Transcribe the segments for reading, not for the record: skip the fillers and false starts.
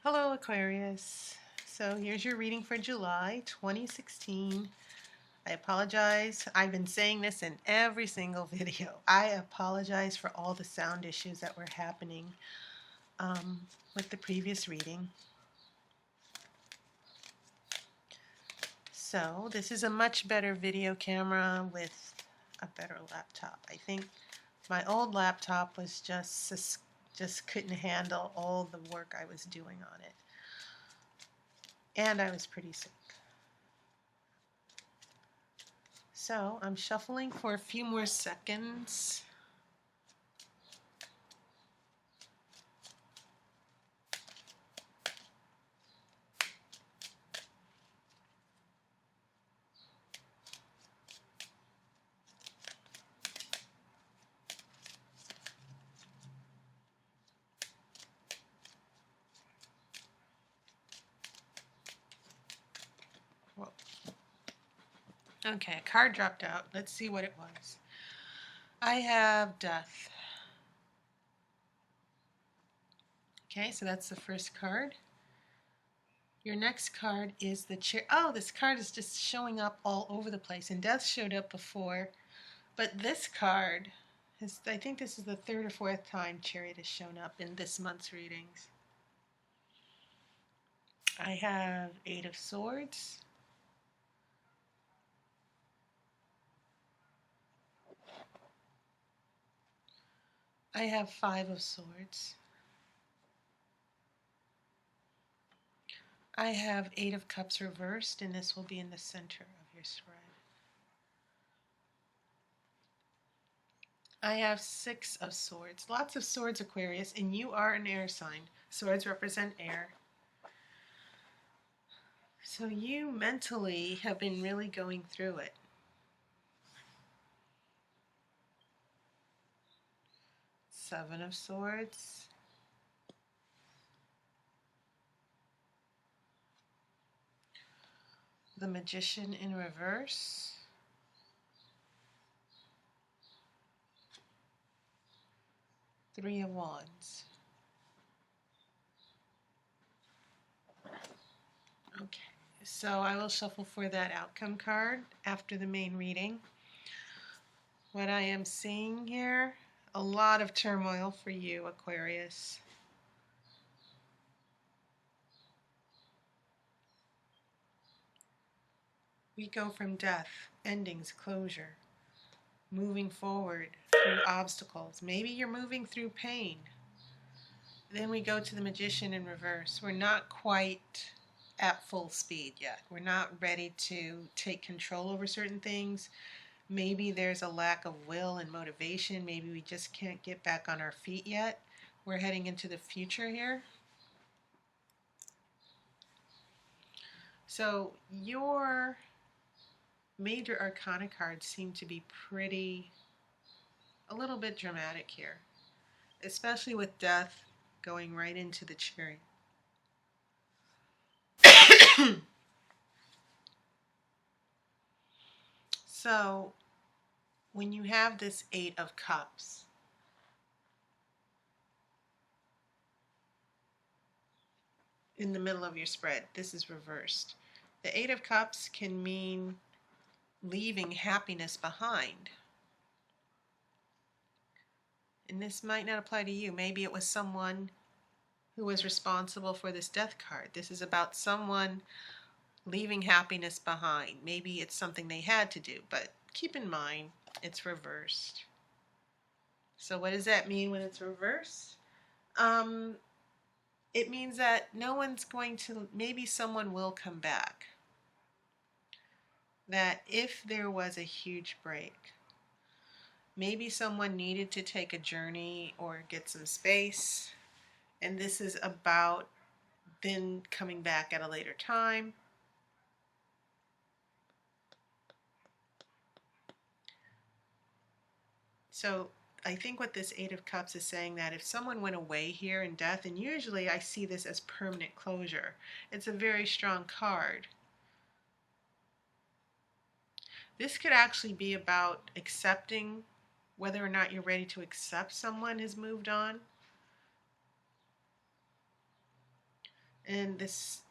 Hello Aquarius. So here's your reading for July 2016. I apologize. I've been saying this in every single video. I apologize for all the sound issues that were happening with the previous reading. So this is a much better video camera with a better laptop. I think my old laptop was just couldn't handle all the work I was doing on it. And I was pretty sick. So I'm shuffling for a few more seconds. Whoa. Okay, a card dropped out. Let's see what it was. I have Death. Okay, so that's the first card. Your next card is the Chariot. Oh, this card is just showing up all over the place. And Death showed up before. But this card, I think this is the third or fourth time Chariot has shown up in this month's readings. I have Eight of Swords. I have Five of Swords. I have Eight of Cups reversed, and this will be in the center of your spread. I have Six of Swords. Lots of swords, Aquarius, and you are an air sign. Swords represent air. So you mentally have been really going through it. Seven of Swords. The Magician in reverse. Three of Wands. Okay, so I will shuffle for that outcome card after the main reading. What I am seeing here, a lot of turmoil for you, Aquarius. We go from death, endings, closure, moving forward through obstacles. Maybe you're moving through pain. Then we go to the Magician in reverse. We're not quite at full speed yet. We're not ready to take control over certain things. Maybe there's a lack of will and motivation. Maybe we just can't get back on our feet yet. We're heading into the future here. So your major arcana cards seem to be a little bit dramatic here, especially with Death going right into the Chariot. So when you have this Eight of Cups, in the middle of your spread, this is reversed. The Eight of Cups can mean leaving happiness behind. And this might not apply to you. Maybe it was someone who was responsible for this Death card. This is about someone leaving happiness behind. Maybe it's something they had to do, but keep in mind it's reversed. So what does that mean when it's reversed? It means that no one's going to, maybe someone will come back. That if there was a huge break, maybe someone needed to take a journey or get some space, and this is about then coming back at a later time. So I think what this Eight of Cups is saying, that if someone went away here in Death, and usually I see this as permanent closure, it's a very strong card. This could actually be about accepting whether or not you're ready to accept someone has moved on. And this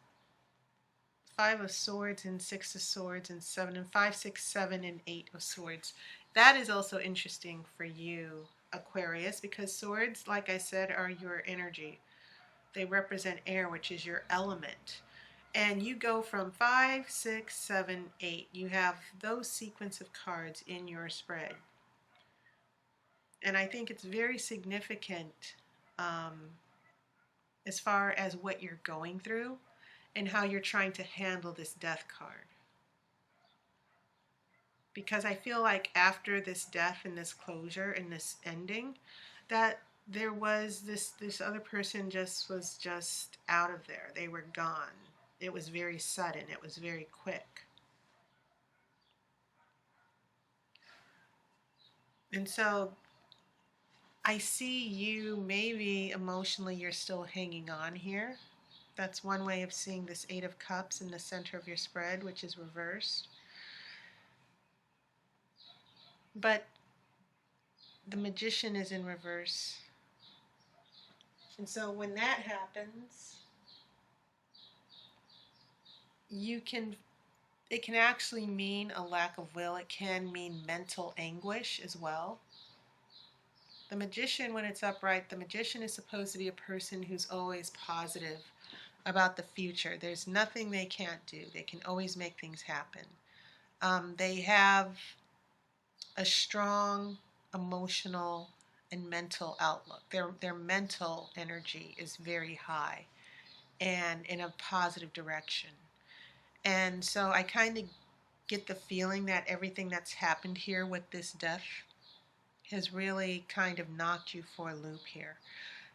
Five of Swords and Six of Swords and Seven and Five, Six, Seven, and Eight of Swords. That is also interesting for you, Aquarius, because swords, like I said, are your energy. They represent air, which is your element. And you go from 5, 6, 7, 8. You have those sequence of cards in your spread. And I think it's very significant um, as far as what you're going through and how you're trying to handle this death card. Because I feel like after this death and this closure and this ending, that there was this other person was just out of there. They were gone. It was very sudden. It was very quick. And so I see you, maybe emotionally you're still hanging on here. That's one way of seeing this Eight of Cups in the center of your spread, which is reversed. But the Magician is in reverse. And so when that happens, it can actually mean a lack of will. It can mean mental anguish as well. The Magician, when it's upright, the Magician is supposed to be a person who's always positive about the future. There's nothing they can't do. They can always make things happen. They have a strong emotional and mental outlook. Their mental energy is very high and in a positive direction. And so I kind of get the feeling that everything that's happened here with this death has really kind of knocked you for a loop here.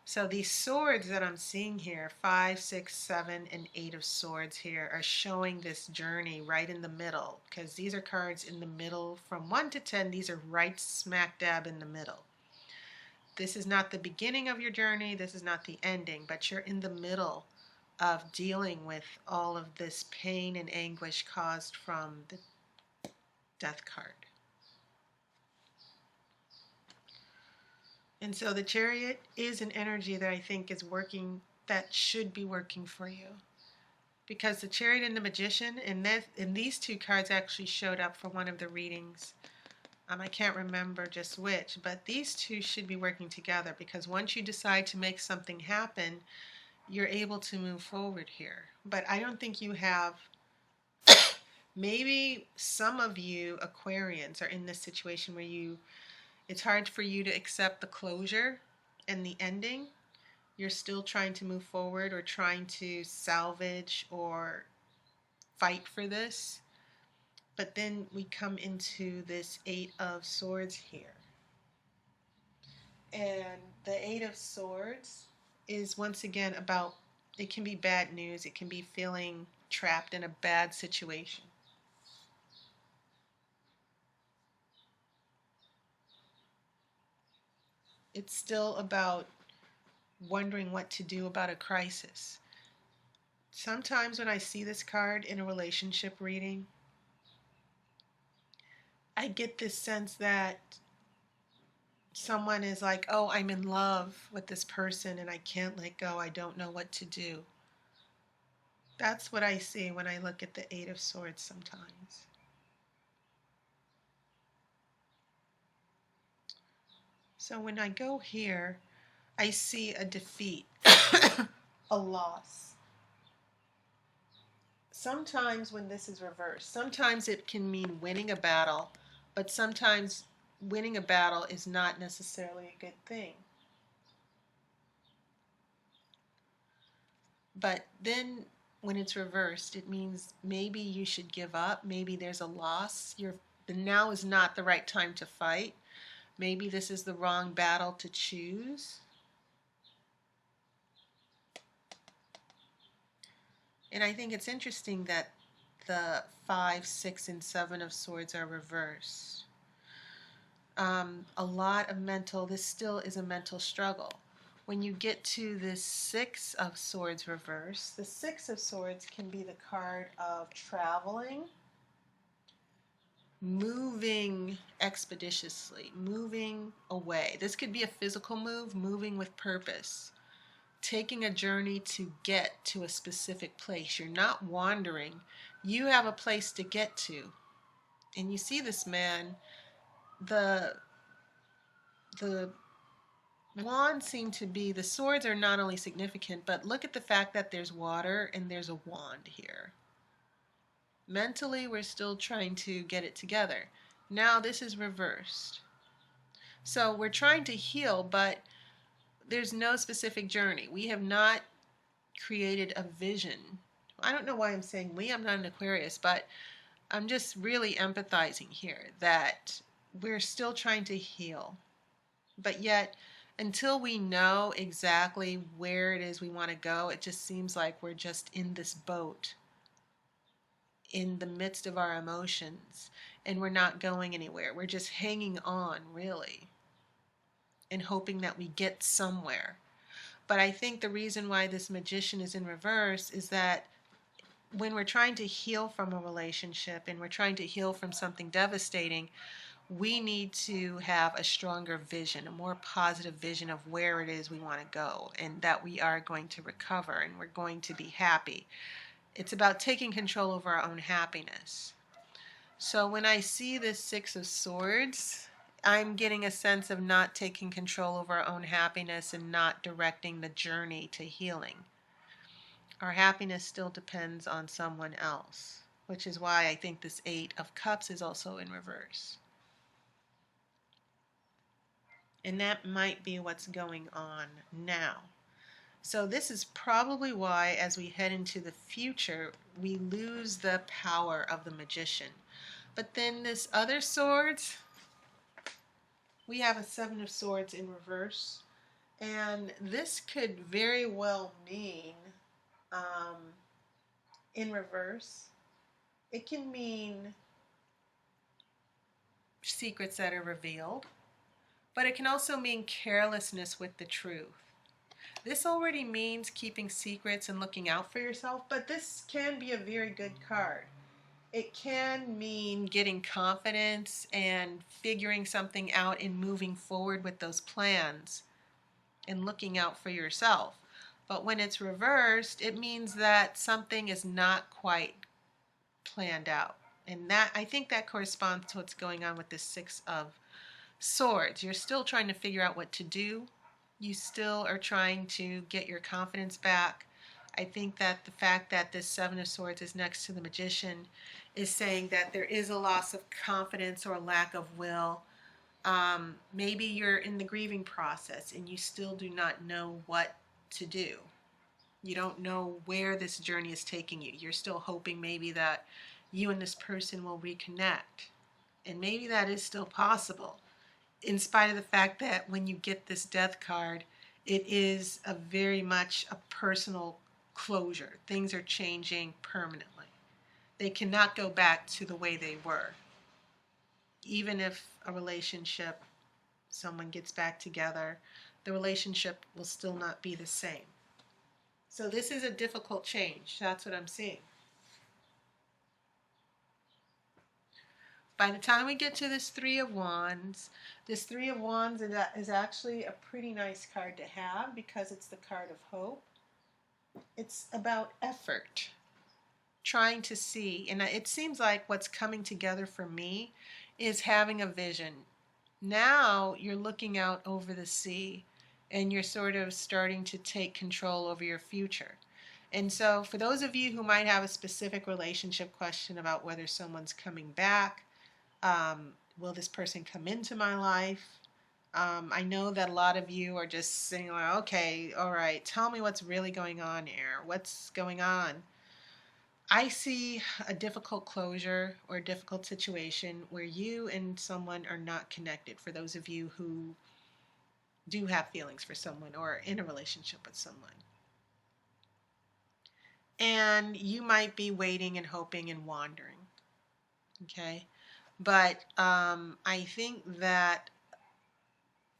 So these swords that I'm seeing here, 5, 6, 7, and 8 of Swords here, are showing this journey right in the middle, because these are cards in the middle from 1 to 10. These are right smack dab in the middle. This is not the beginning of your journey. This is not the ending, but you're in the middle of dealing with all of this pain and anguish caused from the Death card. And so the Chariot is an energy that I think is working, that should be working for you. Because the Chariot and the Magician, and these two cards actually showed up for one of the readings. I can't remember just which, but these two should be working together, because once you decide to make something happen, you're able to move forward here. But I don't think you have, maybe some of you Aquarians are in this situation where it's hard for you to accept the closure and the ending. You're still trying to move forward or trying to salvage or fight for this. But then we come into this Eight of Swords here. And the Eight of Swords is once again about, it can be bad news. It can be feeling trapped in a bad situation. It's still about wondering what to do about a crisis. Sometimes when I see this card in a relationship reading, I get this sense that someone is like, oh, I'm in love with this person and I can't let go. I don't know what to do. That's what I see when I look at the Eight of Swords sometimes. So when I go here, I see a defeat, a loss. Sometimes when this is reversed, sometimes it can mean winning a battle, but sometimes winning a battle is not necessarily a good thing. But then when it's reversed, it means maybe you should give up. Maybe there's a loss. Now is not the right time to fight. Maybe this is the wrong battle to choose. And I think it's interesting that the 5, 6, and 7 of Swords are reversed. A lot of this still is a mental struggle. When you get to this 6 of Swords reverse, the 6 of Swords can be the card of traveling, moving expeditiously, moving away. This could be a physical move, moving with purpose, taking a journey to get to a specific place. You're not wandering. You have a place to get to. And you see this man, the the wands seem to be, the swords are not only significant, but look at the fact that there's water and there's a wand here. Mentally, we're still trying to get it together. Now this is reversed. So we're trying to heal, but there's no specific journey. We have not created a vision. I don't know why I'm saying we, I'm not an Aquarius, but I'm just really empathizing here that we're still trying to heal. But yet, until we know exactly where it is we want to go, it just seems like we're just in this boat in the midst of our emotions and we're not going anywhere. We're just hanging on, really, and hoping that we get somewhere. But I think the reason why this magician is in reverse is that when we're trying to heal from a relationship and we're trying to heal from something devastating, we need to have a stronger vision, a more positive vision of where it is we want to go and that we are going to recover and we're going to be happy. It's about taking control over our own happiness. So when I see this Six of Swords, I'm getting a sense of not taking control over our own happiness and not directing the journey to healing. Our happiness still depends on someone else, which is why I think this Eight of Cups is also in reverse. And that might be what's going on now. So this is probably why, as we head into the future, we lose the power of the magician. But then this other swords, we have a Seven of Swords in reverse. And this could very well mean, in reverse, it can mean secrets that are revealed, but it can also mean carelessness with the truth. This already means keeping secrets and looking out for yourself, but this can be a very good card. It can mean getting confidence and figuring something out and moving forward with those plans and looking out for yourself. But when it's reversed, it means that something is not quite planned out. And that, I think that corresponds to what's going on with this Six of Swords. You're still trying to figure out what to do. You still are trying to get your confidence back. I think that the fact that this Seven of Swords is next to the Magician is saying that there is a loss of confidence or a lack of will. Maybe you're in the grieving process and you still do not know what to do. You don't know where this journey is taking you. You're still hoping maybe that you and this person will reconnect. And maybe that is still possible, in spite of the fact that when you get this Death card, it is a very much a personal closure. Things are changing permanently. They cannot go back to the way they were. Even if a relationship, someone gets back together, the relationship will still not be the same. So this is a difficult change. That's what I'm seeing. By the time we get to this Three of Wands, this Three of Wands is actually a pretty nice card to have because it's the card of hope. It's about effort, trying to see. And it seems like what's coming together for me is having a vision. Now you're looking out over the sea and you're sort of starting to take control over your future. And so for those of you who might have a specific relationship question about whether someone's coming back, will this person come into my life? I know that a lot of you are just saying, like, okay, all right, tell me what's really going on here. What's going on? I see a difficult closure or a difficult situation where you and someone are not connected, for those of you who do have feelings for someone or are in a relationship with someone. And you might be waiting and hoping and wandering, okay? But I think that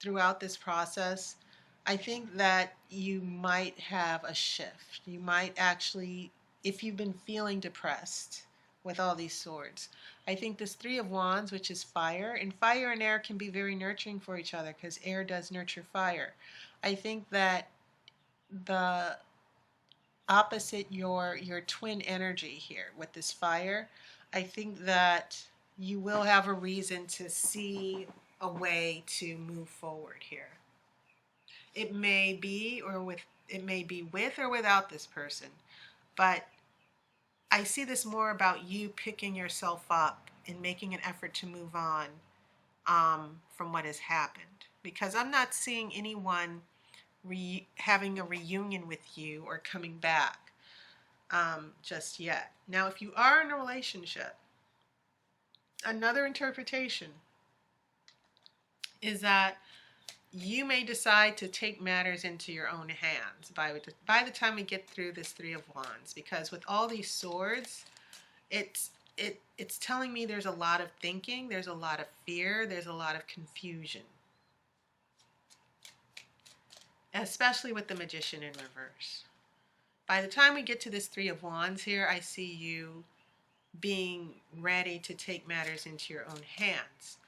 throughout this process, I think that you might have a shift. You might actually, if you've been feeling depressed with all these swords, I think this Three of Wands, which is fire, and fire and air can be very nurturing for each other because air does nurture fire. I think that the opposite your twin energy here with this fire, I think that you will have a reason to see a way to move forward here. It may be with or without this person, but I see this more about you picking yourself up and making an effort to move on from what has happened. Because I'm not seeing anyone having a reunion with you or coming back just yet. Now, if you are in a relationship, another interpretation is that you may decide to take matters into your own hands by the time we get through this Three of Wands, because with all these swords, it's telling me there's a lot of thinking, there's a lot of fear, there's a lot of confusion, especially with the Magician in reverse. By the time we get to this Three of Wands here, I see you being ready to take matters into your own hands.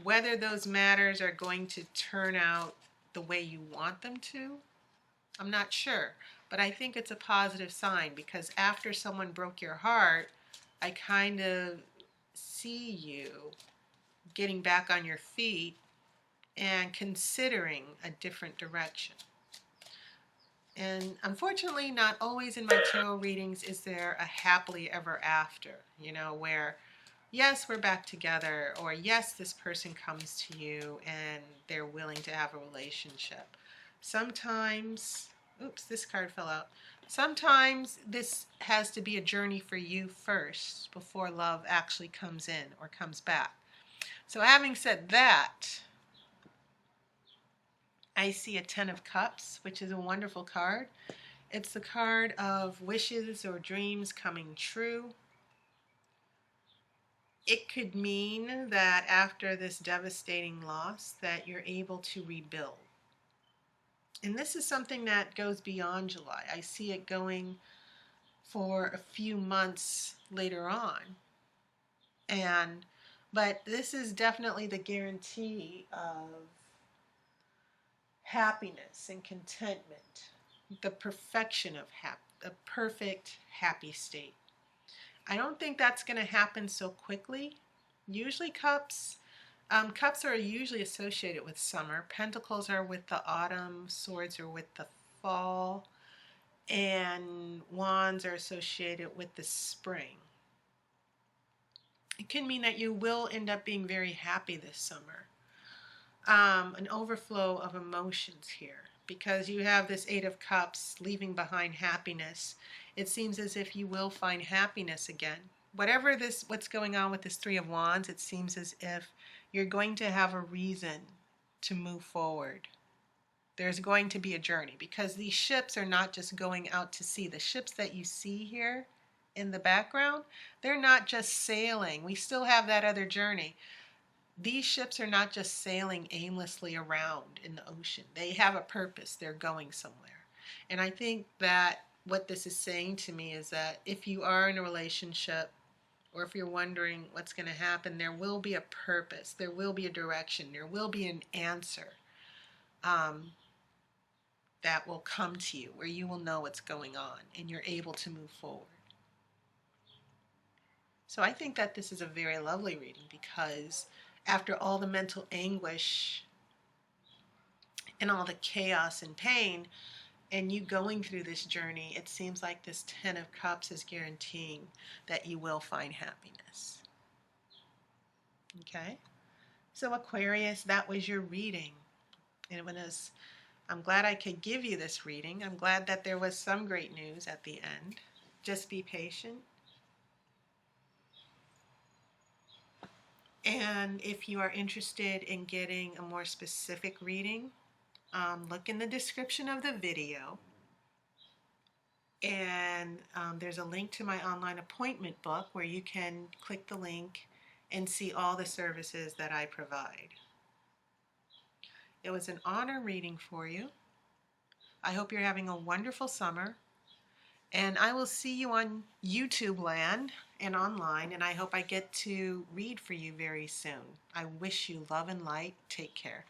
Whether those matters are going to turn out the way you want them to, I'm not sure. But I think it's a positive sign, because after someone broke your heart, I kind of see you getting back on your feet and considering a different direction. And unfortunately, not always in my tarot readings is there a happily ever after, where yes, we're back together, or yes, this person comes to you and they're willing to have a relationship. Sometimes, oops, this card fell out. Sometimes this has to be a journey for you first before love actually comes in or comes back. So having said that, I see a Ten of Cups, which is a wonderful card. It's the card of wishes or dreams coming true. It could mean that after this devastating loss that you're able to rebuild. And this is something that goes beyond July. I see it going for a few months later on. But this is definitely the guarantee of happiness and contentment, the perfection of the perfect happy state. I don't think that's going to happen so quickly. Usually cups are usually associated with summer. Pentacles are with the autumn. Swords are with the fall. And wands are associated with the spring. It can mean that you will end up being very happy this summer. An overflow of emotions here, because you have this Eight of Cups leaving behind happiness. It seems as if you will find happiness again. What's going on with this Three of Wands, it seems as if you're going to have a reason to move forward. There's going to be a journey, because these ships are not just going out to sea. The ships that you see here in the background, they're not just sailing. We still have that other journey. These ships are not just sailing aimlessly around in the ocean. They have a purpose. They're going somewhere. And I think that what this is saying to me is that if you are in a relationship, or if you're wondering what's going to happen, there will be a purpose. There will be a direction. There will be an answer that will come to you, where you will know what's going on and you're able to move forward. So I think that this is a very lovely reading, because after all the mental anguish and all the chaos and pain, and you going through this journey, it seems like this Ten of Cups is guaranteeing that you will find happiness. Okay? So Aquarius, that was your reading. And I'm glad I could give you this reading. I'm glad that there was some great news at the end. Just be patient. And if you are interested in getting a more specific reading, look in the description of the video. And there's a link to my online appointment book where you can click the link and see all the services that I provide. It was an honor reading for you. I hope you're having a wonderful summer. And I will see you on YouTube land and online, and I hope I get to read for you very soon. I wish you love and light. Take care.